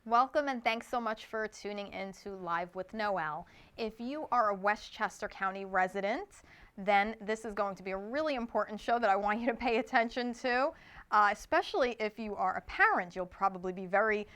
Welcome and thanks so much for tuning in to Live with Noel. If you are a Westchester County resident, then this is going to be a really important show that I want you to pay attention to, especially if you are a parent. You'll probably be very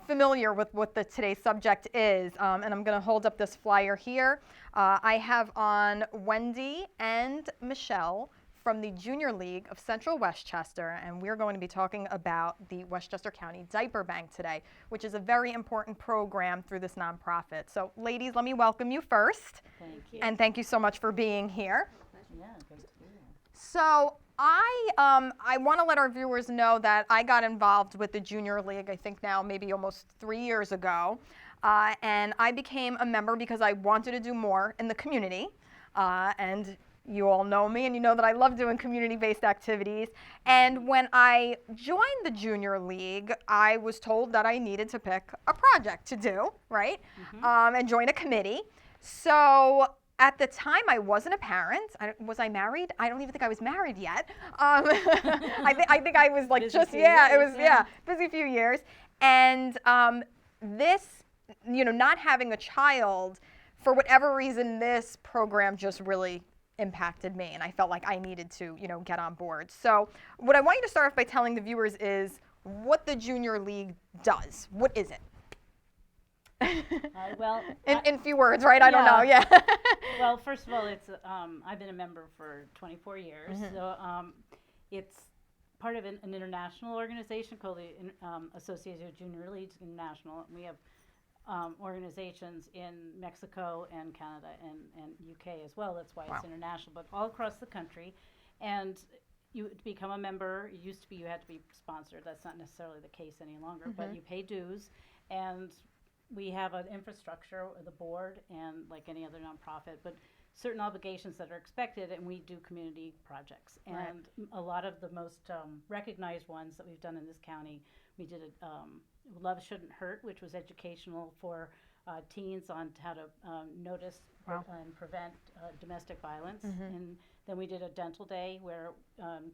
familiar with what today's subject is. And I'm going to hold up this flyer here. I have on Wendy and Michelle from the Junior League of Central Westchester, and we're going to be talking about the Westchester County Diaper Bank today, which is a very important program through this nonprofit. So ladies, let me welcome you first. Thank you. And thank you so much for being here. Yeah, great to be here. So I want to let our viewers know that I got involved with the Junior League, I think now maybe almost 3 years ago, and I became a member because I wanted to do more in the community, and you all know me and you know that I love doing community-based activities. And when I joined the Junior League, I was told that I needed to pick a project to do, right? And join a committee. So at the time, I wasn't a parent. Was I married? I don't even think I was married yet. I think I was like busy few years. And this, not having a child, for whatever reason, this program just really impacted me, and I felt like I needed to, get on board. So what I want you to start off by telling the viewers is what the Junior League does. What is it? In few words, right? I don't know. Yeah. Well, first of all, it's I've been a member for 24 years, so it's part of an international organization called the Association of Junior Leagues International. We have organizations in Mexico and Canada and UK as well. That's why it's international, but all across the country. And to become a member, it used to be you had to be sponsored. That's not necessarily the case any longer, but you pay dues. And we have an infrastructure, the board, and like any other nonprofit, but certain obligations that are expected, and we do community projects. And a lot of the most recognized ones that we've done in this county, we did Love Shouldn't Hurt, which was educational for teens on how to notice and prevent domestic violence. And then we did a dental day where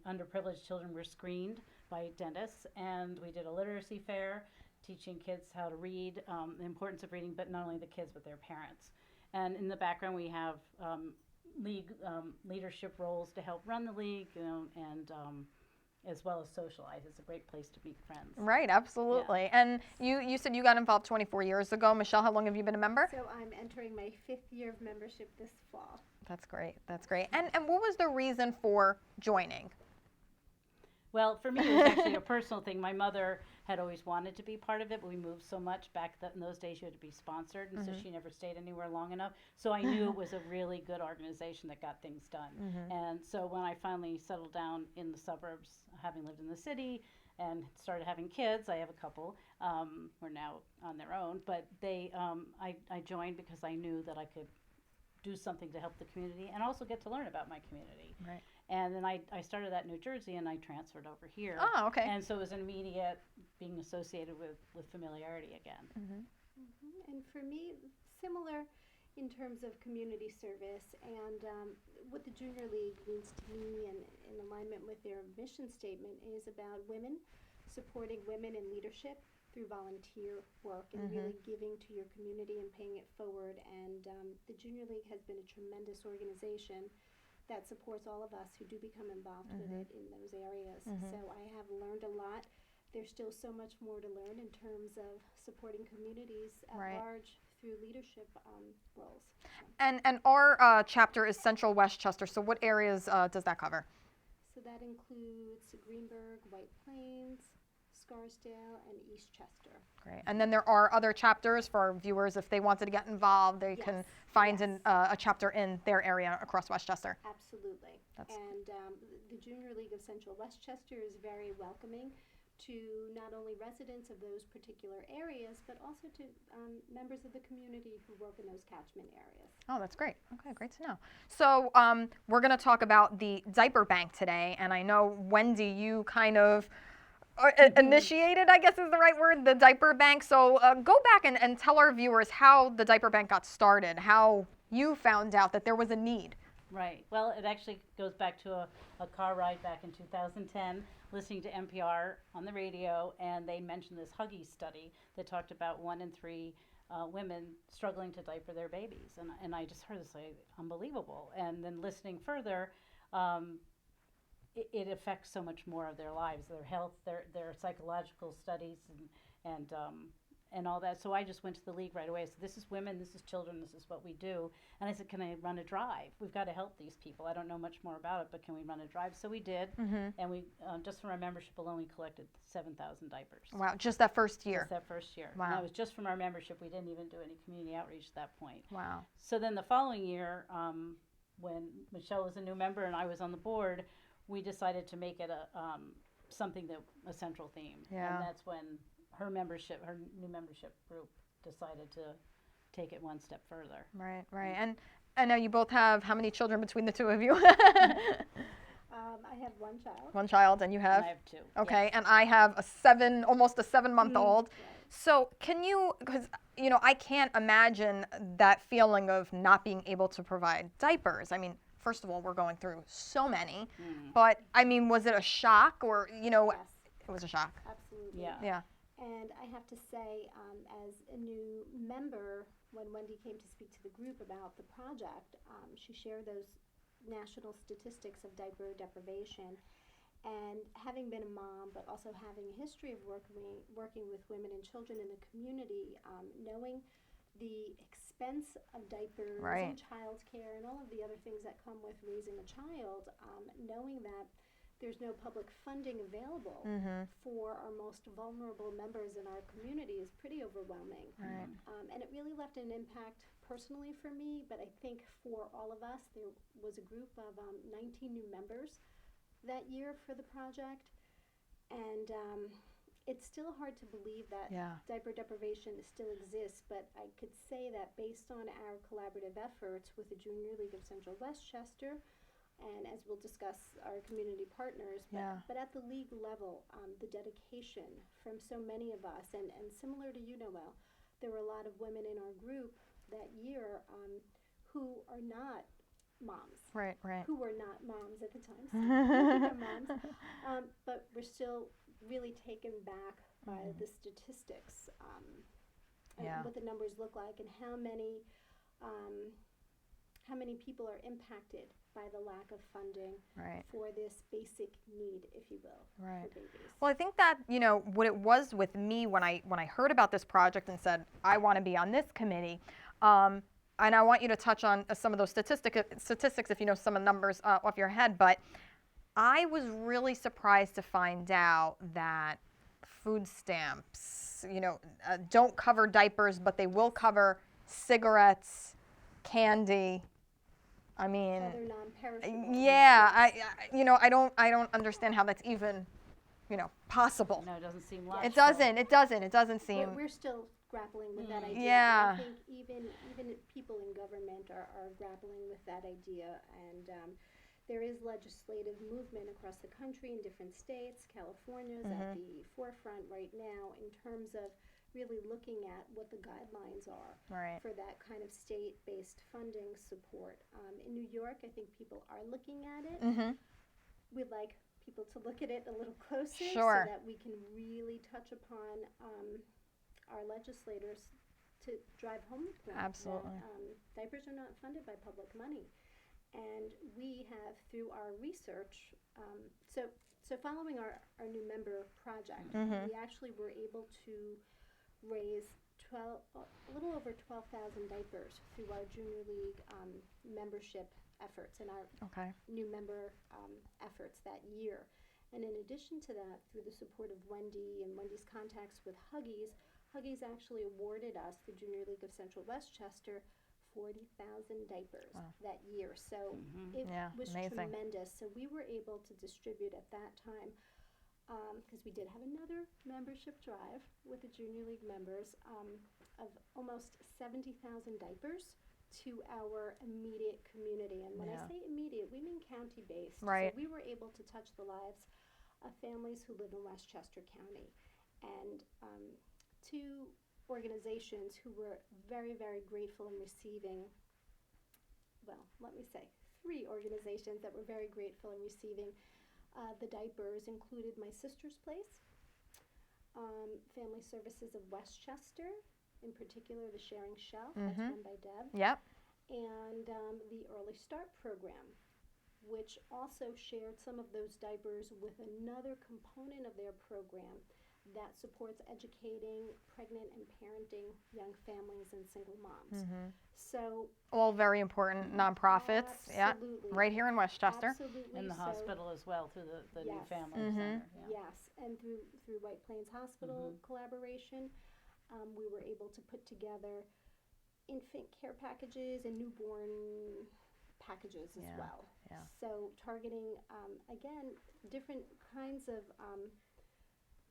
underprivileged children were screened by dentists. And we did a literacy fair, teaching kids how to read, the importance of reading, but not only the kids, but their parents. And in the background, we have league leadership roles to help run the league, and as well as socialize. It's a great place to meet friends. Right, absolutely. Yeah. And you said you got involved 24 years ago. Michelle, how long have you been a member? So I'm entering my 5th year of membership this fall. That's great. That's great. And what was the reason for joining? Well, for me, it was actually a personal thing. My mother had always wanted to be part of it, but we moved so much back in those days you had to be sponsored, and so she never stayed anywhere long enough. So I knew it was a really good organization that got things done. And so when I finally settled down in the suburbs, having lived in the city and started having kids, I have a couple, who are now on their own, but I joined because I knew that I could do something to help the community and also get to learn about my community. Right. And then I started that in New Jersey, and I transferred over here. Oh, okay. And so it was immediate being associated with familiarity again. And for me, similar in terms of community service, and what the Junior League means to me, and in alignment with their mission statement, is about women, supporting women in leadership through volunteer work and really giving to your community and paying it forward. And the Junior League has been a tremendous organization that supports all of us who do become involved with it in those areas. So I have learned a lot. There's still so much more to learn in terms of supporting communities at large through leadership roles. And our chapter is Central Westchester, so what areas does that cover? So that includes Greenburgh, White Plains, Scarsdale, and Eastchester. Great. And then there are other chapters for our viewers. If they wanted to get involved, they can find a chapter in their area across Westchester. Absolutely. And the Junior League of Central Westchester is very welcoming to not only residents of those particular areas, but also to members of the community who work in those catchment areas. Oh, that's great. Okay, great to know. So we're going to talk about the Diaper Bank today, and I know, Wendy, you kind of initiated, I guess is the right word, the Diaper Bank. So go back and tell our viewers how the Diaper Bank got started, how you found out that there was a need. Right. Well, it actually goes back to a car ride back in 2010. listening to NPR on the radio, and they mentioned this Huggies study that talked about 1 in 3 women struggling to diaper their babies. And I just heard this, like, unbelievable. And then listening further, it affects so much more of their lives, their health, their psychological studies, and all that. So I just went to the league right away. I said, this is women, this is children, this is what we do. And I said, can I run a drive? We've got to help these people. I don't know much more about it, but can we run a drive? So we did. And we, just from our membership alone, we collected 7,000 diapers. Wow, just that first year. Just that first year. Wow. And that was just from our membership. We didn't even do any community outreach at that point. Wow. So then the following year, when Michelle was a new member and I was on the board, we decided to make it a central theme. Yeah. And that's when her new membership group decided to take it one step further. Right, right. And I know you both have how many children between the two of you? I have one child. One child, and you have? And I have 2. Okay, Yes. and I have almost a 7-month-old. So can you, because, you know, I can't imagine that feeling of not being able to provide diapers. I mean, first of all, we're going through so many, but I mean, was it a shock or, you know, Yes, it was a shock. absolutely. Yeah. Yeah. And I have to say, as a new member, when Wendy came to speak to the group about the project, she shared those national statistics of diaper deprivation. And having been a mom, but also having a history of working with women and children in the community, knowing the expense of diapers Right. and childcare and all of the other things that come with raising a child, knowing that there's no public funding available for our most vulnerable members in our community is pretty overwhelming. Right. And it really left an impact personally for me, but I think for all of us, there was a group of 19 new members that year for the project. And it's still hard to believe that Yeah. diaper deprivation still exists, but I could say that based on our collaborative efforts with the Junior League of Central Westchester, and as we'll discuss, our community partners, but at the league level, the dedication from so many of us, and similar to you, Noel, there were a lot of women in our group that year who are not moms. Right, right. Who were not moms at the time, so moms, but we're still really taken back by the statistics Yeah. and what the numbers look like, and how many people are impacted by the lack of funding Right. for this basic need, if you will, Right. for babies. Well, I think that, you know, what it was with me when I heard about this project and said, I want to be on this committee, and I want you to touch on some of those statistics if you know some of the numbers off your head, but I was really surprised to find out that food stamps, you know, don't cover diapers, but they will cover cigarettes, candy. I mean, Other non-perishable. yeah, I I don't understand how that's even, you know, possible. No, it doesn't seem logical. It doesn't seem. We're still grappling with that idea. Yeah. And I think even people in government are grappling with that idea, and there is legislative movement across the country in different states. California's at the forefront right now in terms of really looking at what the guidelines are Right. for that kind of state-based funding support. In New York, I think people are looking at it. We'd like people to look at it a little closer Sure. so that we can really touch upon our legislators to drive home the point Absolutely. that diapers are not funded by public money. And we have, through our research, so following our new member project, we actually were able to raise a little over 12,000 diapers through our Junior League membership efforts and our Okay. new member efforts that year. And in addition to that, through the support of Wendy and Wendy's contacts with Huggies actually awarded us, the Junior League of Central Westchester, 40,000 diapers that year. So it Yeah, was amazing. tremendous. So we were able to distribute at that time, because we did have another membership drive with the Junior League members, of almost 70,000 diapers to our immediate community. And when I Yeah. say immediate, we mean county-based. Right. So we were able to touch the lives of families who live in Westchester County. And two organizations who were very, very grateful in receiving, well, let me say, 3 organizations that were very grateful in receiving The diapers included my sister's place, Family Services of Westchester, in particular the Sharing Shelf, that's run by Deb, Yep. and the Early Start program, which also shared some of those diapers with another component of their program that supports educating pregnant and parenting young families and single moms. So All very important nonprofits. Yeah. absolutely, Right here in Westchester. absolutely. And the so hospital as well through the new Yes. family center. Yeah. yes, and through White Plains Hospital collaboration, we were able to put together infant care packages and newborn packages as Yeah, well. yeah. So targeting, again, different kinds of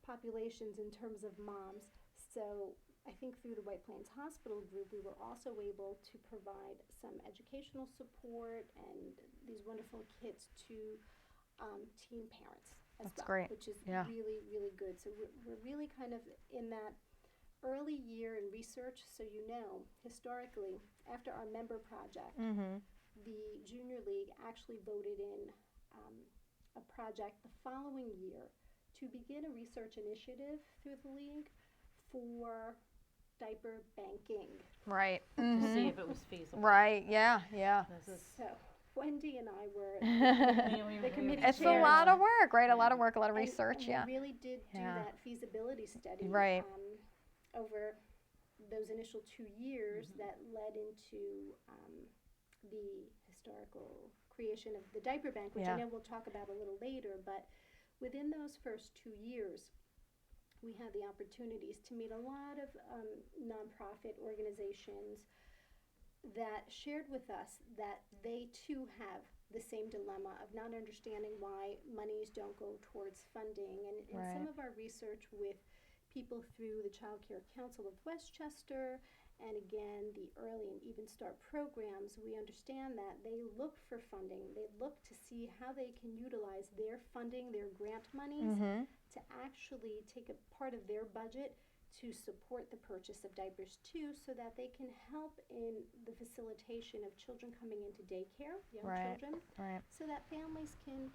populations in terms of moms. So I think through the White Plains Hospital group, we were also able to provide some educational support and these wonderful kits to teen parents as That's well, great. which is Yeah. really, really good. So we're really kind of in that early year in research. So historically, after our member project, the Junior League actually voted in a project the following year to begin a research initiative through the league for diaper banking. Right. To see if it was feasible. Right. Yeah. Yeah. This is So Wendy and I were the committee It's a chairs. lot of work, right? A lot of Yeah. work, a lot of And- research. and Yeah. we really did do Yeah. that feasibility study Right. over those initial 2 years that led into the historical creation of the Diaper Bank, which Yeah. I know we'll talk about a little later. But within those first 2 years, we had the opportunities to meet a lot of nonprofit organizations that shared with us that they too have the same dilemma of not understanding why monies don't go towards funding. And in some Right. of our research with people through the Child Care Council of Westchester and again the Early and Even Start programs, we understand that they look for funding. They look to see how they can utilize their funding, their grant monies, to actually take a part of their budget to support the purchase of diapers too, so that they can help in the facilitation of children coming into daycare, young Right. children, Right. so that families can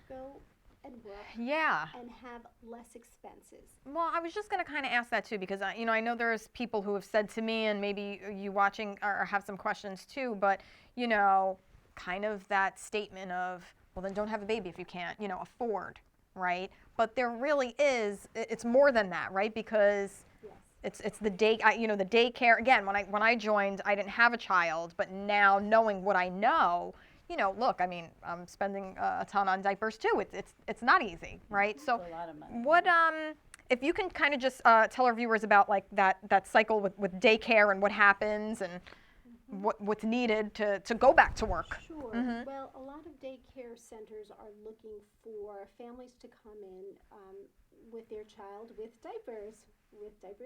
go and work Yeah. and have less expenses. Well, I was just going to kind of ask that too, because I know there's people who have said to me, and maybe you watching or have some questions too, but kind of that statement of, well, then don't have a baby if you can't, afford, right? But there really is, it's more than that, right? Because Yes. it's the the daycare. Again, when I joined, I didn't have a child, but now knowing what I know, look, I mean, I'm spending a ton on diapers too. It's not easy, right? So, a lot of money. what if you can kind of just tell our viewers about like that cycle with daycare and what happens and what's needed to go back to work. Sure. Well, a lot of daycare centers are looking for families to come in with their child with diapers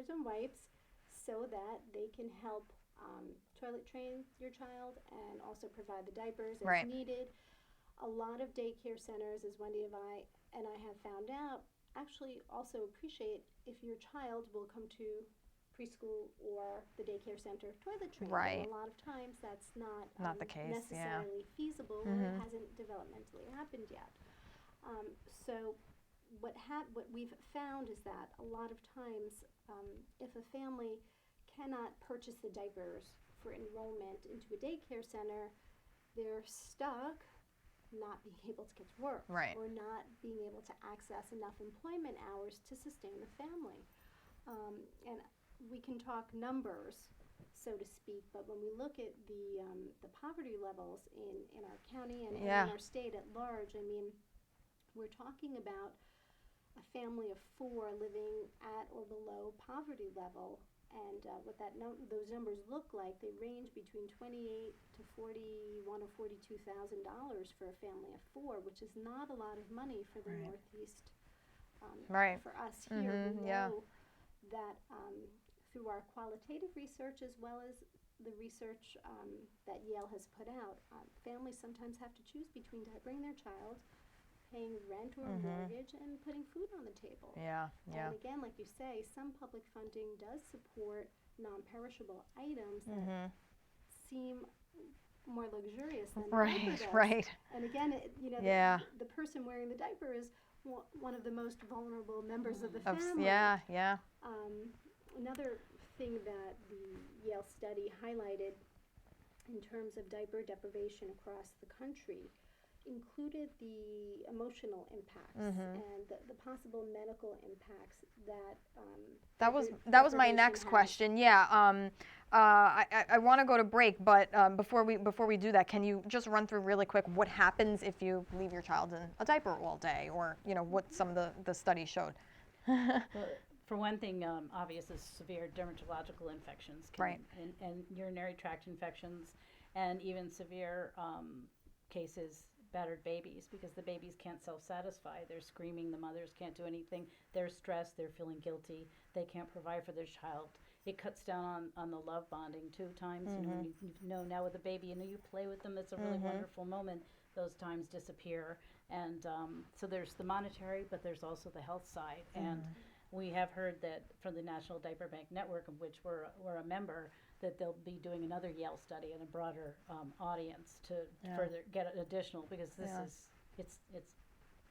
and wipes, so that they can help toilet train your child and also provide the diapers as Right. needed. A lot of daycare centers, as Wendy and I have found out, actually also appreciate if your child will come to preschool or the daycare center toilet trained. Right. And a lot of times that's not The case, yeah. necessarily feasible, or it hasn't developmentally happened yet. So what we've found is that a lot of times, if a family cannot purchase the diapers for enrollment into a daycare center, they're stuck not being able to get to work, Right. or not being able to access enough employment hours to sustain the family. And we can talk numbers, so to speak, but when we look at the poverty levels in our county and Yeah. in our state at large, I mean, we're talking about a family of 4 living at or below poverty level. And what those numbers look like, they range between $28,000 to $41,000 or $42,000 for a family of 4, which is not a lot of money for the Right. Northeast. Right. For us here, we yeah. know that through our qualitative research, as well as the research that Yale has put out, families sometimes have to choose between diapering their child, paying rent or mortgage, and putting food on the table. Yeah. Yeah. And again, like you say, some public funding does support non-perishable items that seem more luxurious than the Right, diaper does. right. And again, Yeah. the person wearing the diaper is one of the most vulnerable members of the Of, family. yeah, yeah. Another thing that the Yale study highlighted in terms of diaper deprivation across the country included the emotional impacts and the possible medical impacts that That was my deprivation next has. question. Yeah. I want to go to break, but before we do that, can you just run through really quick what happens if you leave your child in a diaper all day, or what some of the studies showed? Well, for one thing, obvious is severe dermatological infections Right. and urinary tract infections, and even severe cases, battered babies, because the babies can't self-satisfy. They're screaming, the mothers can't do anything. They're stressed, they're feeling guilty, they can't provide for their child. It cuts down on the love bonding too. Times, when you know now with a baby, you play with them, it's a really wonderful moment. Those times disappear. And so there's the monetary, but there's also the health side. And we have heard that from the National Diaper Bank Network, of which we're a member, that they'll be doing another Yale study and a broader audience to further get additional, because this is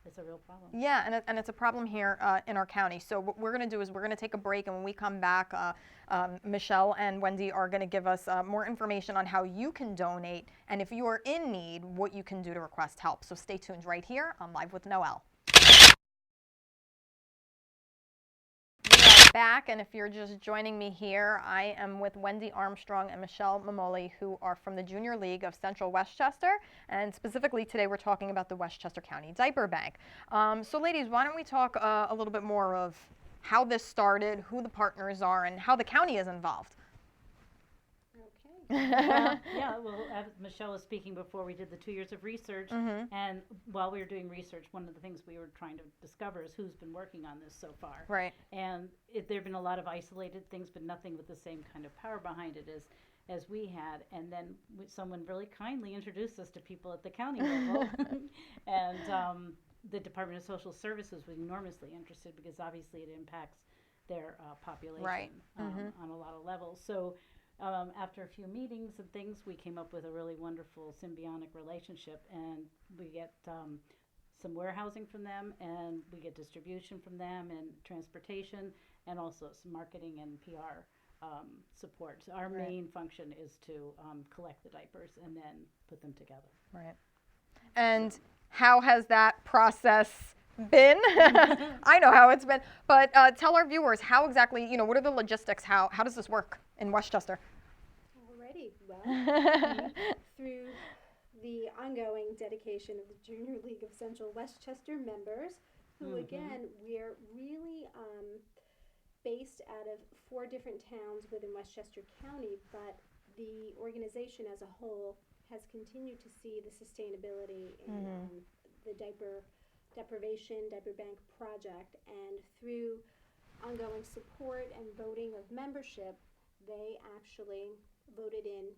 it's a real problem. Yeah, and it's a problem here in our county. So what we're going to do is we're going to take a break, and when we come back, Michelle and Wendy are going to give us more information on how you can donate, and if you are in need, what you can do to request help. So stay tuned right here on Live with Noel. Back, and if you're just joining me here, I am with Wendy Armstrong and Michelle Mamoli, who are from the Junior League of Central Westchester, and specifically today we're talking about the Westchester County Diaper Bank. So ladies, why don't we talk a little bit more of how this started, who the partners are, and how the county is involved. Well, as Michelle was speaking before, we did the 2 years of research, and while we were doing research, one of the things we were trying to discover is who's been working on this so far. Right. And there have been a lot of isolated things, but nothing with the same kind of power behind it as we had. And then someone really kindly introduced us to people at the county level, and the Department of Social Services was enormously interested, because obviously it impacts their population on a lot of levels. So after a few meetings and things, we came up with a really wonderful symbiotic relationship, and we get some warehousing from them, and we get distribution from them, and transportation, and also some marketing and PR support. So our main function is to collect the diapers and then put them together. Right. And how has that process been? I know how it's been, but tell our viewers how exactly, what are the logistics? How does this work in Westchester? Alrighty, well, through the ongoing dedication of the Junior League of Central Westchester members, who again, we're really based out of 4 different towns within Westchester County, but the organization as a whole has continued to see the sustainability in the diaper deprivation diaper bank project, and through ongoing support and voting of membership, they actually voted in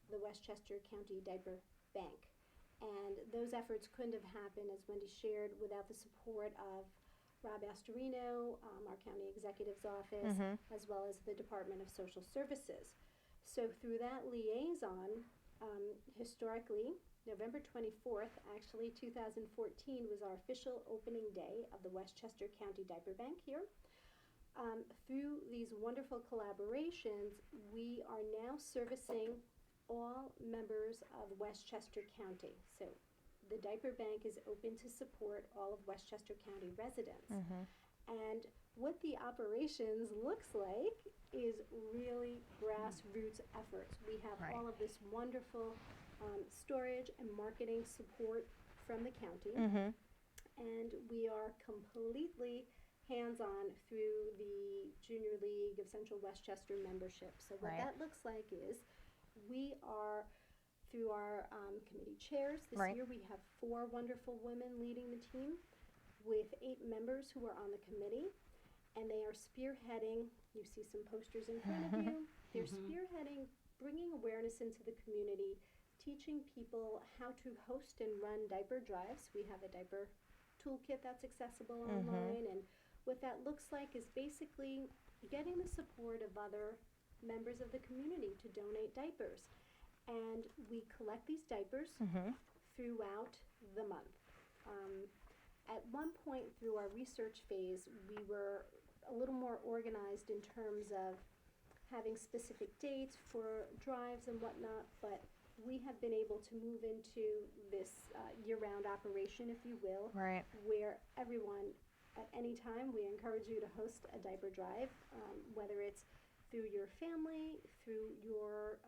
the Westchester County Diaper Bank. And those efforts couldn't have happened, as Wendy shared, without the support of Rob Astorino, our county executive's office, as well as the Department of Social Services. So through that liaison, historically, November 24th, actually 2014, was our official opening day of the Westchester County Diaper Bank here. Through these wonderful collaborations, we are now servicing all members of Westchester County. So the Diaper Bank is open to support all of Westchester County residents. And what the operations looks like is really grassroots efforts. We have all of this wonderful storage and marketing support from the county, and we are completely hands-on through the Junior League of Central Westchester membership. So what that looks like is we are, through our committee chairs, this year we have 4 wonderful women leading the team with 8 members who are on the committee, and they are spearheading, you see some posters in front of you, they're spearheading, bringing awareness into the community, teaching people how to host and run diaper drives. We have a diaper toolkit that's accessible online, and what that looks like is basically getting the support of other members of the community to donate diapers. and we collect these diapers throughout the month. At one point through our research phase, we were a little more organized in terms of having specific dates for drives and whatnot, but we have been able to move into this year-round operation, if you will, Right. where everyone, at any time, we encourage you to host a diaper drive, whether it's through your family, through your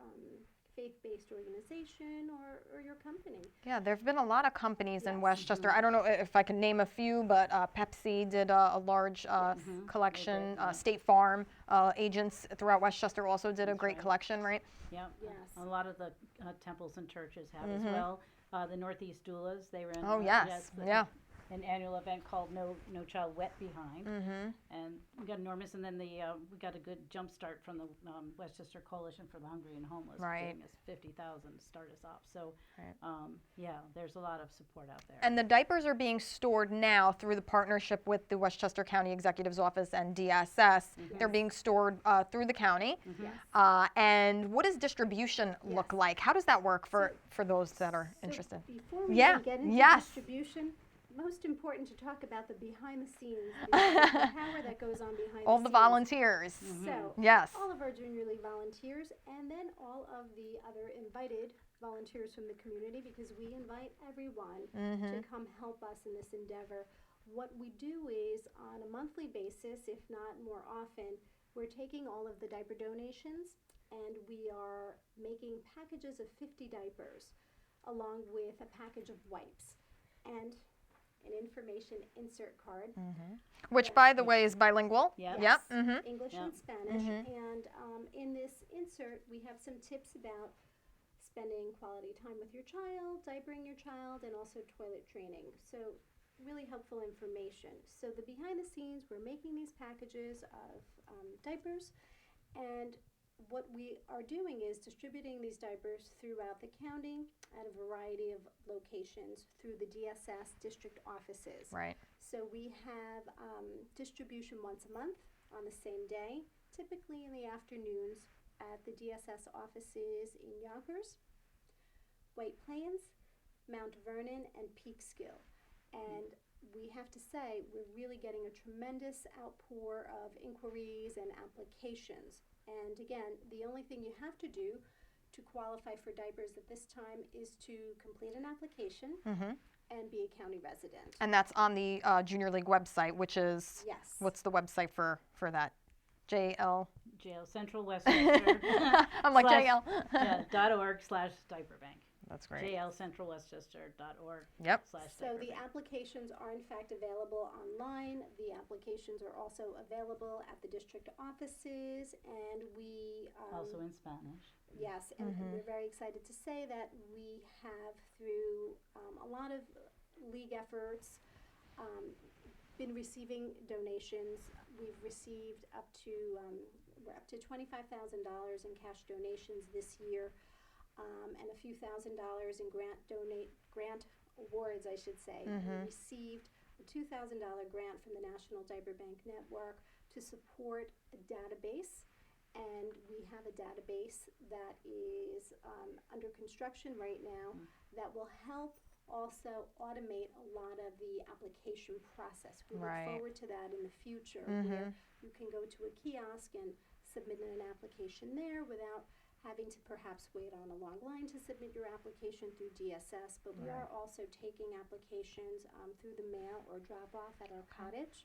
faith-based organization, or your company. Yeah, there have been a lot of companies in Yes. Westchester. I don't know if I can name a few, but Pepsi did a large collection. They did, yeah. State Farm agents throughout Westchester also did a That's great right. collection, right? Yep. Yes. A lot of the temples and churches have as well. The Northeast Doulas, they ran. Oh, yes. Yeah. An annual event called No Child Wet Behind, and we got enormous. And then we got a good jump start from the Westchester Coalition for the Hungry and Homeless, Right. giving us $50,000 to start us off. So, Right. yeah, there's a lot of support out there. And the diapers are being stored now through the partnership with the Westchester County Executive's Office and DSS. They're being stored through the county. Yes. And what does distribution look Yes. like? How does that work for those that are interested? So before we Yeah. even get into Yes. distribution, most important to talk about the behind the scenes, the power that goes on behind All the the scenes. volunteers. So Yes. all of our Junior League volunteers, and then all of the other invited volunteers from the community, because we invite everyone to come help us in this endeavor. What we do is, on a monthly basis, if not more often, we're taking all of the diaper donations and we are making packages of 50 diapers along with a package of wipes and an information insert card, Which, by the way, is bilingual. Yeah. Yep. yes, English Yeah. and Spanish. And in this insert, we have some tips about spending quality time with your child, diapering your child, and also toilet training. So really helpful information. So the behind the scenes, we're making these packages of diapers, and what we are doing is distributing these diapers throughout the county at a variety of locations through the DSS district offices. Right. So we have distribution once a month on the same day, typically in the afternoons at the DSS offices in Yonkers, White Plains, Mount Vernon, and Peekskill. And we have to say, we're really getting a tremendous outpour of inquiries and applications. And again, the only thing you have to do to qualify for diapers at this time is to complete an application and be a county resident. And that's on the Junior League website, which is, Yes. what's the website for that? JL. Jail Central Westchester. I'm like slash- JL. yeah, .org/Diaper Bank. That's great. JLCentralWestchester.org. Yep. So the applications are in fact available online. The applications are also available at the district offices, and we Also in Spanish. yes, and we're very excited to say that we have, through a lot of league efforts, been receiving donations. We've received we're up to $25,000 in cash donations this year. And a few $1,000s in grant awards, I should say. We received a $2,000 grant from the National Diaper Bank Network to support a database, and we have a database that is under construction right now that will help also automate a lot of the application process. We Right. look forward to that in the future, where you can go to a kiosk and submit an application there without having to perhaps wait on a long line to submit your application through DSS, but we are also taking applications through the mail or drop off at our cottage.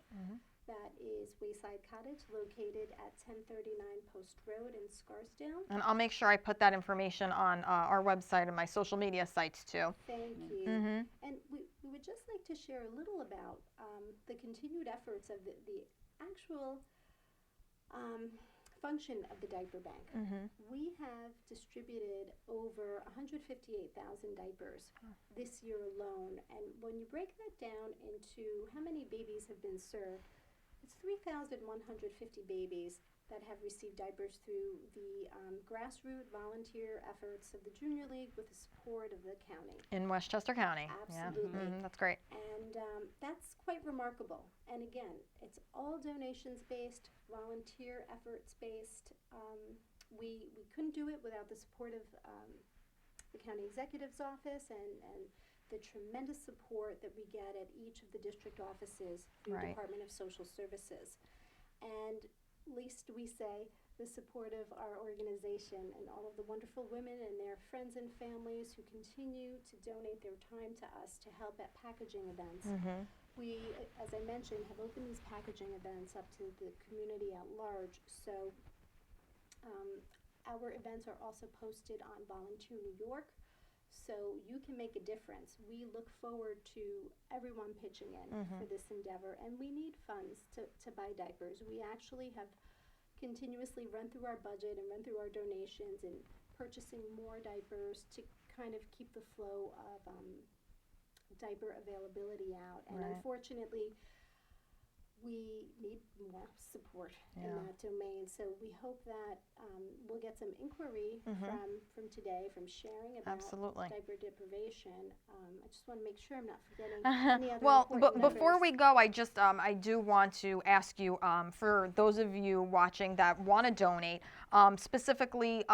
That is Wayside Cottage, located at 1039 Post Road in Scarsdale. And I'll make sure I put that information on our website and my social media sites too. Thank you. And we would just like to share a little about the continued efforts of the actual function of the Diaper Bank. We have distributed over 158,000 diapers this year alone, and when you break that down into how many babies have been served, it's 3,150 babies that have received diapers through the grassroots volunteer efforts of the Junior League with the support of the county. In Westchester County. Absolutely. Yeah. That's great. And that's quite remarkable. And again, it's all donations based, volunteer efforts based. We couldn't do it without the support of the county executive's office and the tremendous support that we get at each of the district offices through Right. Department of Social Services. And least we say, the support of our organization and all of the wonderful women and their friends and families who continue to donate their time to us to help at packaging events. We, as I mentioned, have opened these packaging events up to the community at large. So our events are also posted on Volunteer New York, so you can make a difference. We look forward to everyone pitching in for this endeavor, and we need funds to buy diapers. We actually have continuously run through our budget and run through our donations and purchasing more diapers to kind of keep the flow of diaper availability out. And Right. unfortunately, we need more support in that domain. So we hope that we'll get some inquiry from today, from sharing about Absolutely. diaper deprivation. I just want to make sure I'm not forgetting any other Well, important before numbers. we go, I do want to ask you, for those of you watching that want to donate, specifically,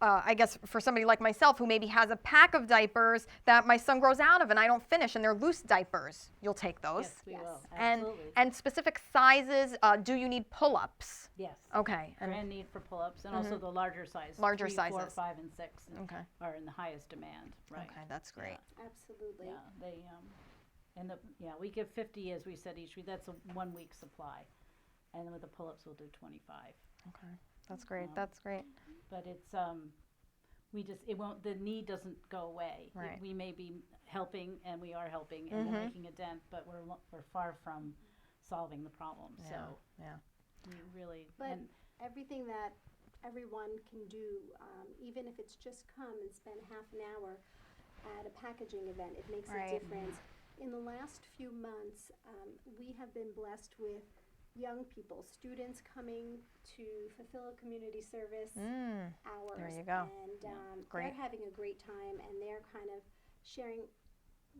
I guess for somebody like myself who maybe has a pack of diapers that my son grows out of and I don't finish and they're loose diapers, you'll take those. Yes, we Yes. will. And Absolutely. and specific sizes, do you need pull-ups? Yes. Okay. And Grand need for pull-ups, and also the larger size. Larger 3, 4, sizes. 5, and 6 okay. are in the highest demand. Right. Okay, that's great. Absolutely. Yeah, they and we give 50 as we said each week. That's a 1 week supply, and then with the pull-ups we'll do 25. Okay. That's great. That's great. But it's the need doesn't go away. Right. We may be helping, and we are helping, and we're making a dent, but we're far from solving the problem. Yeah. So Yeah. we really But everything that everyone can do, even if it's just come and spend half an hour at a packaging event, it makes Right. a difference. In the last few months, we have been blessed with young people, students coming to fulfill a community service hours. There you go. And Great. they're having a great time, and they're kind of sharing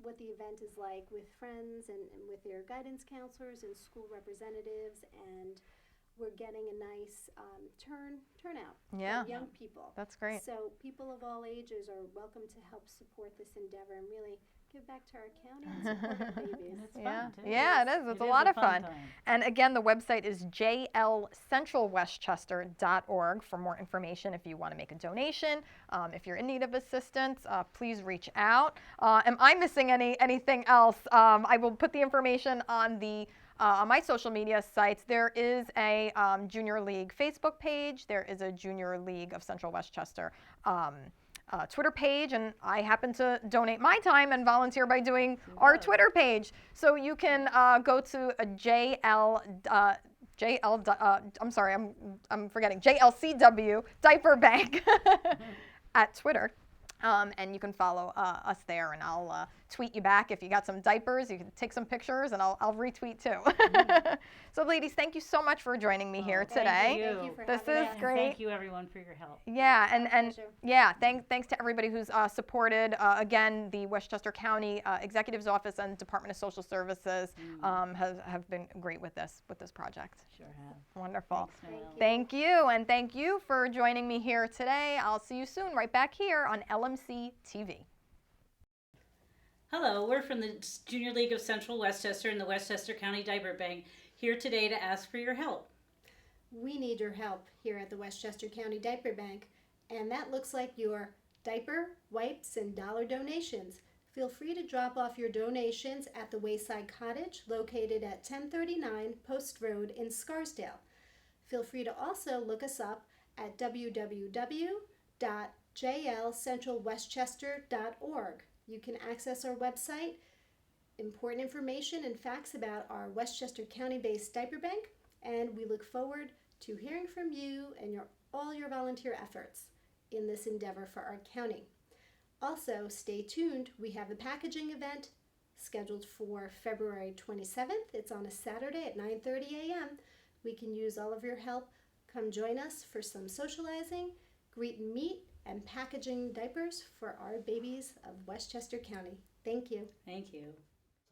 what the event is like with friends and with their guidance counselors and school representatives, and we're getting a nice turnout Yeah. from young people. That's great. So people of all ages are welcome to help support this endeavor and really give back to our county and support our babies. and it's Yeah. fun too. Yeah, it is. It's a lot of fun. Time. And again, the website is jlcentralwestchester.org for more information if you want to make a donation. If you're in need of assistance, please reach out. Am I missing anything else? I will put the information on my social media sites. There is a Junior League Facebook page. There is a Junior League of Central Westchester Twitter page, and I happen to donate my time and volunteer by doing our Twitter page. So you can go to a I'm forgetting, JLCW Diaper Bank at Twitter. And you can follow us there, and I'll tweet you back if you got some diapers. You can take some pictures, and I'll retweet too. So, ladies, thank you so much for joining me here Thank today. you. Thank you for This having is us. And great. Thank you, everyone, for your help. Yeah, and pleasure. yeah, thanks to everybody who's supported. Again, the Westchester County Executive's Office and Department of Social Services have been great with this project. Sure have. Wonderful. Thanks, Noel. Thank you, and thank you for joining me here today. I'll see you soon, right back here on lmc-tv. Hello, we're from the Junior League of Central Westchester and the Westchester County Diaper Bank, here today to ask for your help. We need your help here at the Westchester County Diaper Bank, and that looks like your diaper, wipes, and dollar donations. Feel free to drop off your donations at the Wayside Cottage, located at 1039 Post Road in Scarsdale. Feel free to also look us up at www.jlcentralwestchester.org. You can access our website, important information and facts about our Westchester County-based diaper bank, and we look forward to hearing from you and all your volunteer efforts in this endeavor for our county. Also, stay tuned. We have the packaging event scheduled for February 27th. It's on a Saturday at 9:30 a.m. We can use all of your help. Come join us for some socializing, greet and meet, and packaging diapers for our babies of Westchester County. Thank you. Thank you.